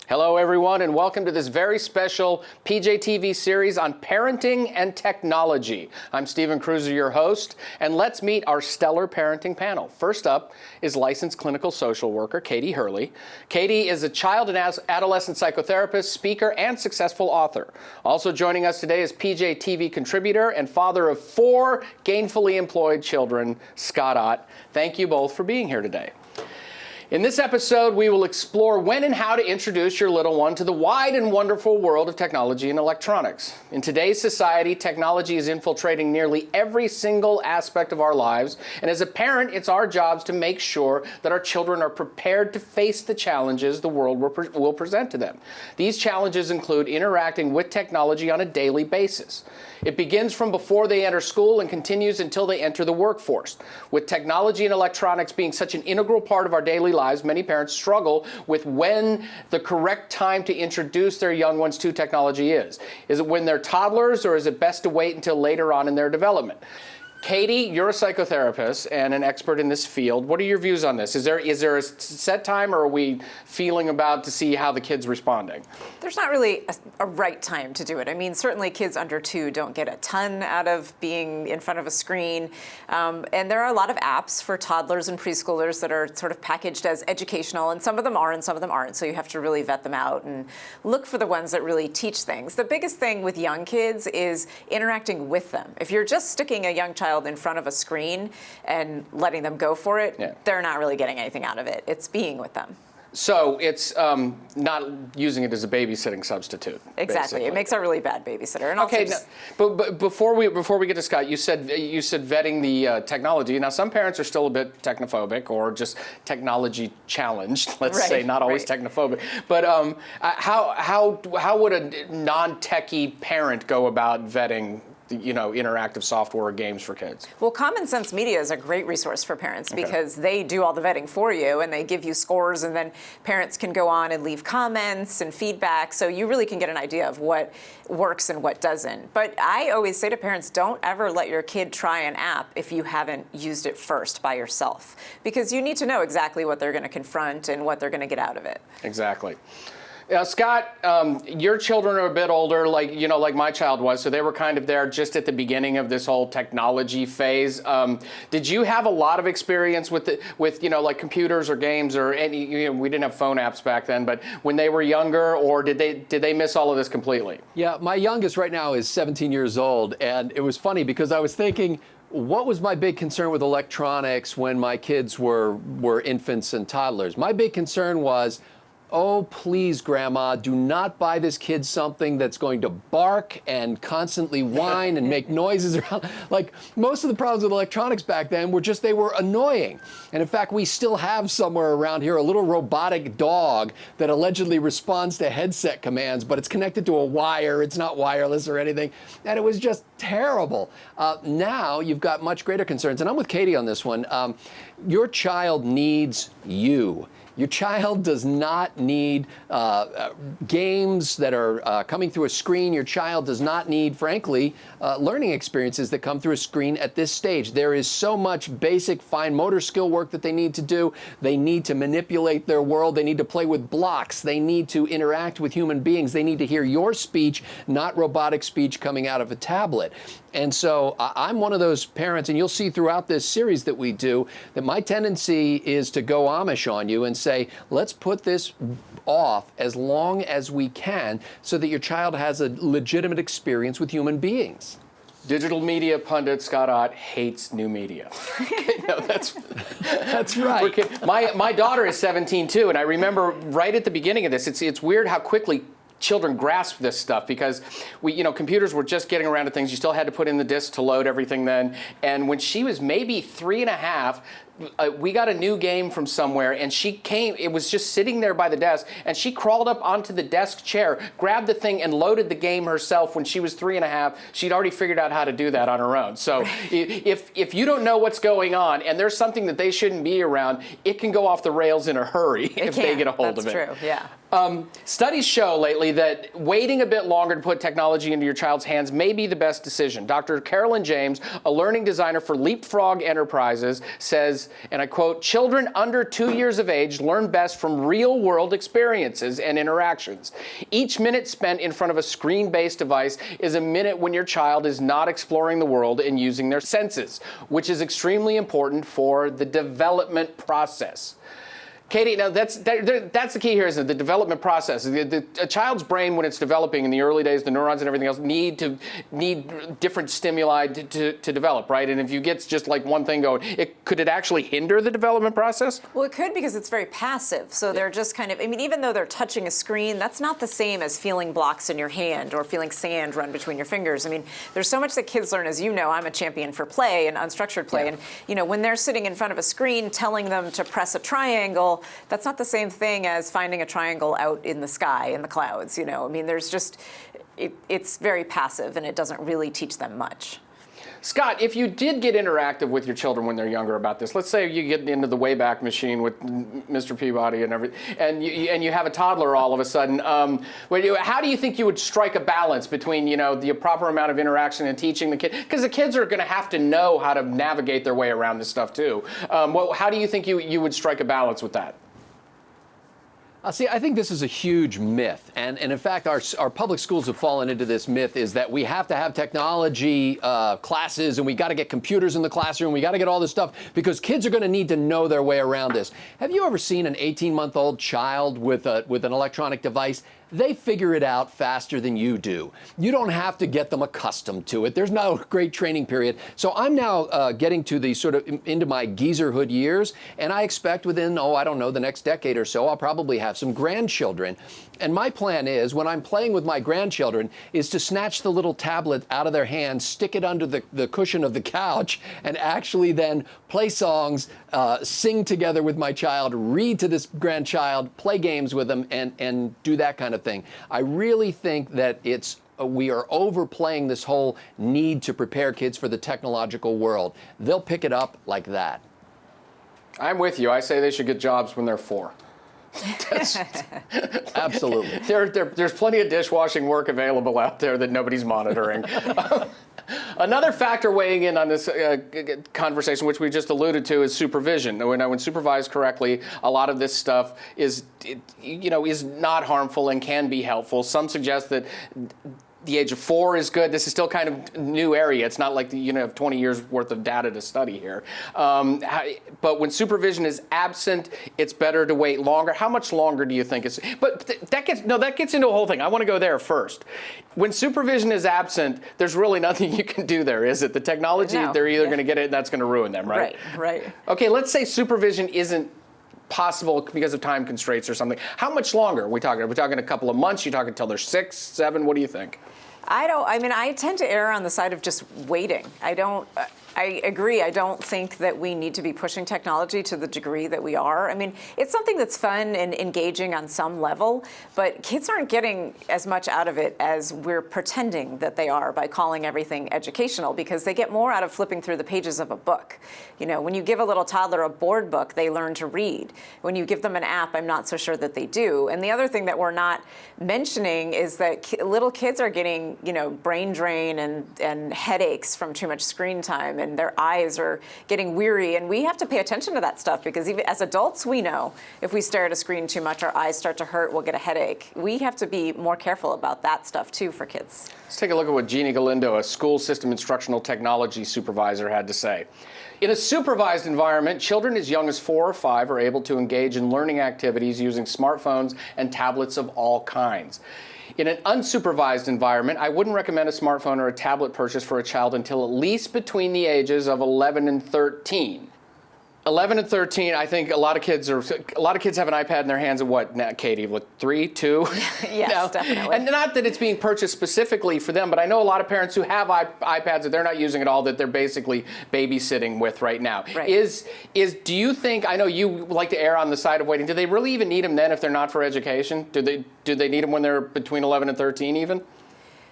Hello, everyone, and welcome to this very special PJTV series on parenting and technology. I'm Stephen Kruiser, your host, and let's meet our stellar parenting panel. First up is licensed clinical social worker Katie Hurley. Katie is a child and adolescent psychotherapist, speaker, and successful author. Also joining us today is PJTV contributor and father of 4 gainfully employed children, Scott Ott. Thank you both for being here today. In this episode, we will explore when and how to introduce your little one to the wide and wonderful world of technology and electronics. In today's society, technology is infiltrating nearly every single aspect of our lives, and as a parent, it's our jobs to make sure that our children are prepared to face the challenges the world will present to them. These challenges include interacting with technology on a daily basis. It begins from before they enter school and continues until they enter the workforce. With technology and electronics being such an integral part of our daily lives, many parents struggle with when the correct time to introduce their young ones to technology is. Is it when they're toddlers, or is it best to wait until later on in their development? Katie, you're a psychotherapist and an expert in this field. What are your views on this? Is there a set time, or are we feeling about to see how the kid's responding? There's not really a right time to do it. I mean, certainly kids under 2 don't get a ton out of being in front of a screen. And there are a lot of apps for toddlers and preschoolers that are sort of packaged as educational, and some of them are and some of them aren't. So you have to really vet them out and look for the ones that really teach things. The biggest thing with young kids is interacting with them. If you're just sticking a young child in front of a screen and letting them go for it, they're not really getting anything out of it. It's being with them. So it's not using it as a babysitting substitute. Exactly. Basically. It makes a really bad babysitter. And okay, just... but before we get to Scott, you said vetting the technology. Now, some parents are still a bit technophobic or just technology challenged. Let's say, not always technophobic. But how would a non-techie parent go about vetting interactive software or games for kids? Well, Common Sense Media is a great resource for parents because they do all the vetting for you, and they give you scores, and then parents can go on and leave comments and feedback, so you really can get an idea of what works and what doesn't. But I always say to parents, don't ever let your kid try an app if you haven't used it first by yourself, because you need to know exactly what they're going to confront and what they're going to get out of it. Exactly. Scott, your children are a bit older, like my child was, so they were kind of there just at the beginning of this whole technology phase. Did you have a lot of experience with like computers or games or any? We didn't have phone apps back then, but when they were younger, or did they miss all of this completely? Yeah, my youngest right now is 17 years old, and it was funny because I was thinking, what was my big concern with electronics when my kids were infants and toddlers? My big concern was, oh, please, Grandma, do not buy this kid something that's going to bark and constantly whine and make noises around. Like, most of the problems with electronics back then were just they were annoying. And in fact, we still have somewhere around here a little robotic dog that allegedly responds to headset commands, but it's connected to a wire. It's not wireless or anything. And it was just terrible. Now you've got much greater concerns. And I'm with Katie on this one. Your child needs you. Your child does not need games that are coming through a screen. Your child does not need, frankly, learning experiences that come through a screen at this stage. There is so much basic fine motor skill work that they need to do. They need to manipulate their world. They need to play with blocks. They need to interact with human beings. They need to hear your speech, not robotic speech coming out of a tablet. And so I'm one of those parents, and you'll see throughout this series that we do, that my tendency is to go Amish on you and say, let's put this off as long as we can so that your child has a legitimate experience with human beings. Digital media pundit Scott Ott hates new media. No, that's right. My daughter is 17 too, and I remember right at the beginning of this, it's weird how quickly children grasp this stuff, because computers were just getting around to things. You still had to put in the disk to load everything then. And when she was maybe 3.5, we got a new game from somewhere, and she came, it was just sitting there by the desk, and she crawled up onto the desk chair, grabbed the thing, and loaded the game herself when she was 3.5. She'd already figured out how to do that on her own. So if you don't know what's going on, and there's something that they shouldn't be around, it can go off the rails in a hurry if they get a hold of it. That's true, yeah. Studies show lately that waiting a bit longer to put technology into your child's hands may be the best decision. Dr. Carolyn James, a learning designer for Leapfrog Enterprises, says, and I quote, "Children under 2 years of age learn best from real-world experiences and interactions. Each minute spent in front of a screen-based device is a minute when your child is not exploring the world and using their senses, which is extremely important for the development process." Katie, now that's the key here, isn't it? The development process. A child's brain, when it's developing in the early days, the neurons and everything else need different stimuli to develop, right? And if you get just like one thing going, could it actually hinder the development process? Well, it could, because it's very passive. So they're just kind of, I mean, even though they're touching a screen, that's not the same as feeling blocks in your hand or feeling sand run between your fingers. I mean, there's so much that kids learn. As you know, I'm a champion for play and unstructured play. Yeah. And, when they're sitting in front of a screen telling them to press a triangle, that's not the same thing as finding a triangle out in the sky, in the clouds, I mean, there's just, it's very passive, and it doesn't really teach them much. Scott, if you did get interactive with your children when they're younger about this, let's say you get into the Wayback Machine with Mr. Peabody and everything, and you have a toddler all of a sudden, how do you think you would strike a balance between, the proper amount of interaction and teaching the kid? Because the kids are going to have to know how to navigate their way around this stuff too. How do you think you would strike a balance with that? See, I think this is a huge myth. And in fact, our public schools have fallen into this myth, is that we have to have technology classes, and we got to get computers in the classroom. We got to get all this stuff because kids are going to need to know their way around this. Have you ever seen an 18-month-old child with an electronic device? They figure it out faster than you do. You don't have to get them accustomed to it. There's no great training period. So I'm now getting to the sort of into my geezerhood years, and I expect within, I don't know, the next decade or so, I'll probably have some grandchildren. And my plan is, when I'm playing with my grandchildren, is to snatch the little tablet out of their hands, stick it under the cushion of the couch, and actually then play songs, sing together with my child, read to this grandchild, play games with them, and do that kind of thing. I really think that we are overplaying this whole need to prepare kids for the technological world. They'll pick it up like that. I'm with you. I say they should get jobs when they're 4. Absolutely. There's plenty of dishwashing work available out there that nobody's monitoring. Another factor weighing in on this conversation, which we just alluded to, is supervision. When supervised correctly, a lot of this stuff is not harmful and can be helpful. Some suggest that the age of 4 is good. This is still kind of new area. It's not like have 20 years worth of data to study here. But when supervision is absent, it's better to wait longer. How much longer do you think it's? But that gets into a whole thing. I want to go there first. When supervision is absent, there's really nothing you can do there, is it? The technology, they're either going to get it, and that's going to ruin them, right? Right. Okay, let's say supervision isn't possible because of time constraints or something. How much longer are we talking? Are we talking a couple of months? You talking until they're 6, 7? What do you think? I tend to err on the side of just waiting. I agree. I don't think that we need to be pushing technology to the degree that we are. I mean, it's something that's fun and engaging on some level, but kids aren't getting as much out of it as we're pretending that they are by calling everything educational, because they get more out of flipping through the pages of a book. When you give a little toddler a board book, they learn to read. When you give them an app, I'm not so sure that they do. And the other thing that we're not mentioning is that little kids are getting, brain drain and headaches from too much screen time, and their eyes are getting weary, and we have to pay attention to that stuff, because even as adults, we know if we stare at a screen too much, our eyes start to hurt, we'll get a headache. We have to be more careful about that stuff too for kids. Let's take a look at what Jeannie Galindo, a school system instructional technology supervisor, had to say. In a supervised environment, children as young as 4 or 5 are able to engage in learning activities using smartphones and tablets of all kinds. In an unsupervised environment, I wouldn't recommend a smartphone or a tablet purchase for a child until at least between the ages of 11 and 13. 11 and 13, I think a lot of kids have an iPad in their hands at what now, Katie? What, 3, 2? Yes, definitely. And not that it's being purchased specifically for them, but I know a lot of parents who have iPads that they're not using at all, that they're basically babysitting with right now. Right. Do you think, I know you like to err on the side of waiting, do they really even need them then if they're not for education? Do they need them when they're between 11 and 13 even?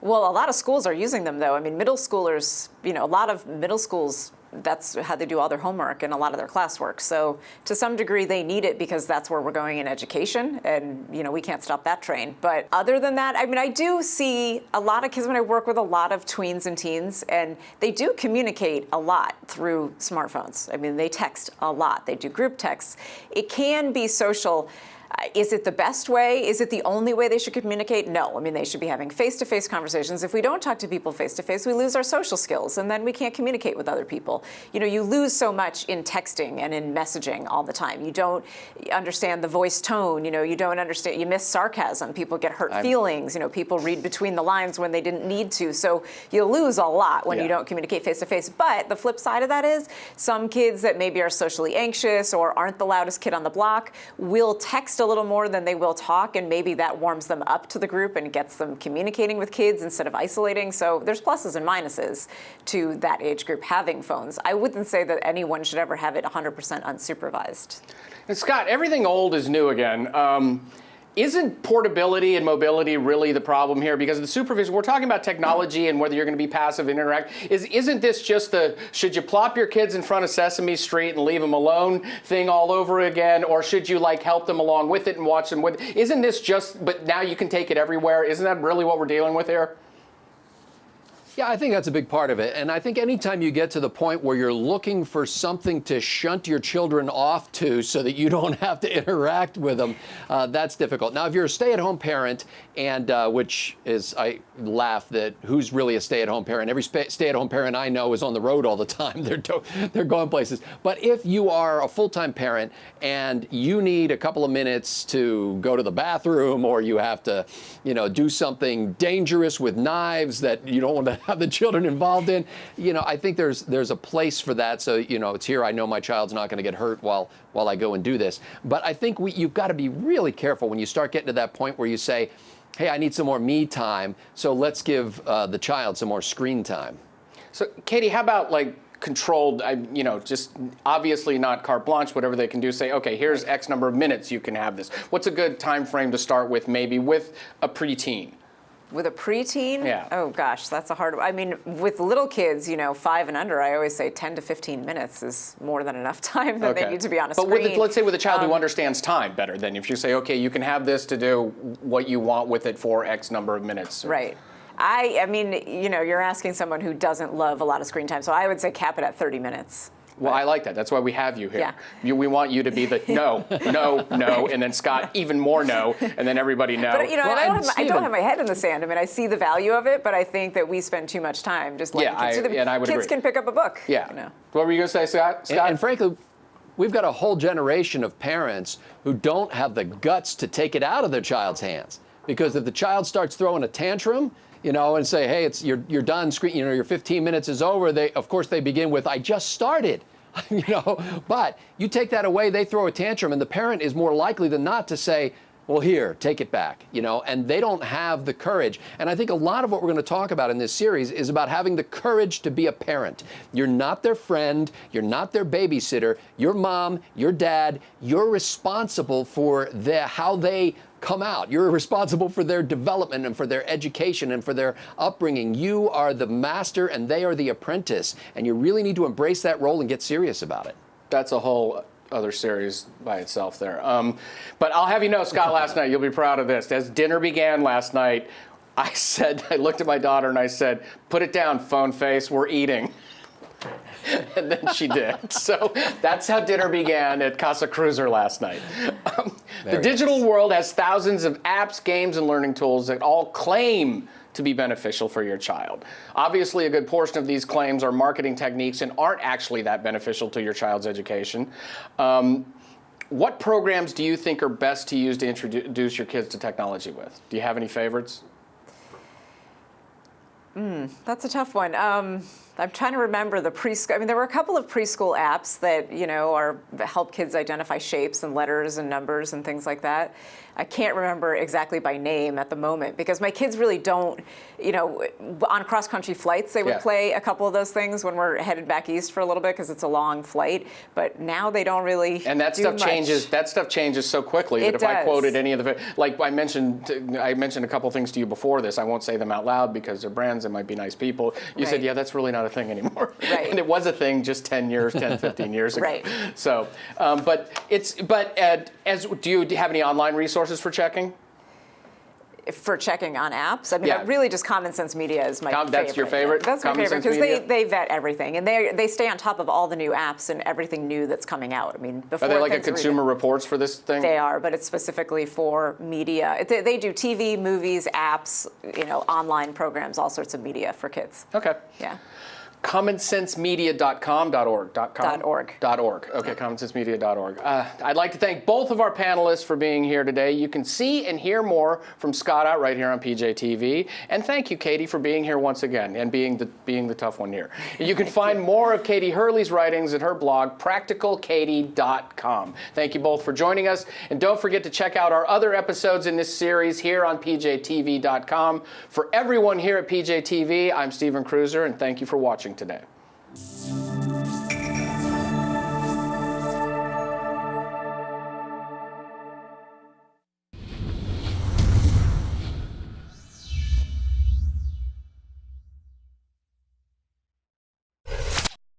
Well, a lot of schools are using them, though. I mean, middle schoolers, a lot of middle schools, that's how they do all their homework and a lot of their classwork. So to some degree, they need it because that's where we're going in education, and we can't stop that train. But other than that, I mean, I do see a lot of kids when I work with a lot of tweens and teens, and they do communicate a lot through smartphones. I mean, they text a lot. They do group texts. It can be social. Is it the best way? Is it the only way they should communicate? No. I mean, they should be having face-to-face conversations. If we don't talk to people face-to-face, we lose our social skills, and then we can't communicate with other people. You lose so much in texting and in messaging all the time. You don't understand the voice tone. You don't understand. You miss sarcasm. People get hurt feelings. People read between the lines when they didn't need to. So you lose a lot when you don't communicate face-to-face. But the flip side of that is some kids that maybe are socially anxious or aren't the loudest kid on the block will text a little more than they will talk, and maybe that warms them up to the group and gets them communicating with kids instead of isolating. So there's pluses and minuses to that age group having phones. I wouldn't say that anyone should ever have it 100% unsupervised. And Scott, everything old is new again. Isn't portability and mobility really the problem here? Because the supervision, we're talking about technology and whether you're going to be passive and interact. Isn't this just the should you plop your kids in front of Sesame Street and leave them alone thing all over again? Or should you help them along with it and watch them with it? Isn't this just, but now you can take it everywhere? Isn't that really what we're dealing with here? Yeah, I think that's a big part of it. And I think anytime you get to the point where you're looking for something to shunt your children off to so that you don't have to interact with them, that's difficult. Now, if you're a stay-at-home parent, and which is, I laugh that who's really a stay-at-home parent? Every stay-at-home parent I know is on the road all the time. They're going places. But if you are a full-time parent and you need a couple of minutes to go to the bathroom, or you have to, do something dangerous with knives that you don't want to have the children involved in, I think there's a place for that. So, it's here. I know my child's not going to get hurt while I go and do this. But I think you've got to be really careful when you start getting to that point where you say, hey, I need some more me time, so let's give the child some more screen time. So, Katie, how about controlled, just obviously not carte blanche, whatever they can do, say, okay, here's X number of minutes you can have this. What's a good time frame to start with, maybe with a preteen? With a preteen? Yeah. Oh gosh, that's a hard one. I mean, with little kids, 5 and under, I always say 10 to 15 minutes is more than enough time that they need to be on a screen. But let's say with a child who understands time better, then if you say, okay, you can have this to do what you want with it for X number of minutes. Right. I mean, you're asking someone who doesn't love a lot of screen time, so I would say cap it at 30 minutes. Well, I like that. That's why we have you here. Yeah. We want you to be the no, and then Scott, even more no, and then everybody no. But, I don't have my head in the sand. I mean, I see the value of it, but I think that we spend too much time just letting kids do them. And I would kids agree. can pick up a book. Yeah. What were you going to say, Scott? And frankly, we've got a whole generation of parents who don't have the guts to take it out of their child's hands. Because if the child starts throwing a tantrum, and say, hey, you're done, screen, your 15 minutes is over, of course they begin with, I just started. But you take that away, they throw a tantrum, and the parent is more likely than not to say, well, here, take it back, and they don't have the courage. And I think a lot of what we're going to talk about in this series is about having the courage to be a parent. You're not their friend, you're not their babysitter, your mom, your dad, you're responsible for how they come out. You're responsible for their development and for their education and for their upbringing. You are the master and they are the apprentice. And you really need to embrace that role and get serious about it. That's a whole other series by itself there. But I'll have you know, Scott, last night, you'll be proud of this. As dinner began last night, I looked at my daughter and I said, put it down, phone face, we're eating. And then she did. So that's how dinner began at Casa Kruiser last night. The digital world has thousands of apps, games, and learning tools that all claim to be beneficial for your child. Obviously, a good portion of these claims are marketing techniques and aren't actually that beneficial to your child's education. What programs do you think are best to use to introduce your kids to technology with? Do you have any favorites? That's a tough one. I'm trying to remember the preschool. I mean, there were a couple of preschool apps that, help kids identify shapes and letters and numbers and things like that. I can't remember exactly by name at the moment because my kids really don't, on cross-country flights, they would play a couple of those things when we're headed back east for a little bit because it's a long flight. But now they don't really And that do stuff much. changes. That stuff changes so quickly that It if I does. quoted any of the, like I mentioned a couple things to you before this. I won't say them out loud because they're brands. They might be nice people. You said, Right. yeah, that's really not a thing anymore. Right. And it was a thing just 10, 15 years ago. Right. So, do you have any online resources for checking? For checking on apps, I mean, Yeah. really just Common Sense Media is my favorite. That's your favorite? That's my Common favorite Sense because Media? they vet everything and they stay on top of all the new apps and everything new that's coming out. I mean, before Are they like a things were Consumer Reports for this thing? They are, but it's specifically for media. They do TV, movies, apps, online programs, all sorts of media for kids. Okay. Yeah. commonsensemedia.com.org. .org. Okay, commonsensemedia.org. I'd like to thank both of our panelists for being here today. You can see and hear more from Scott Ott right here on PJTV. And thank you, Katie, for being here once again and being the tough one here. You can find more of Katie Hurley's writings at her blog, practicalkatie.com. Thank you both for joining us. And don't forget to check out our other episodes in this series here on PJTV.com. For everyone here at PJTV, I'm Stephen Kruiser, and thank you for watching today.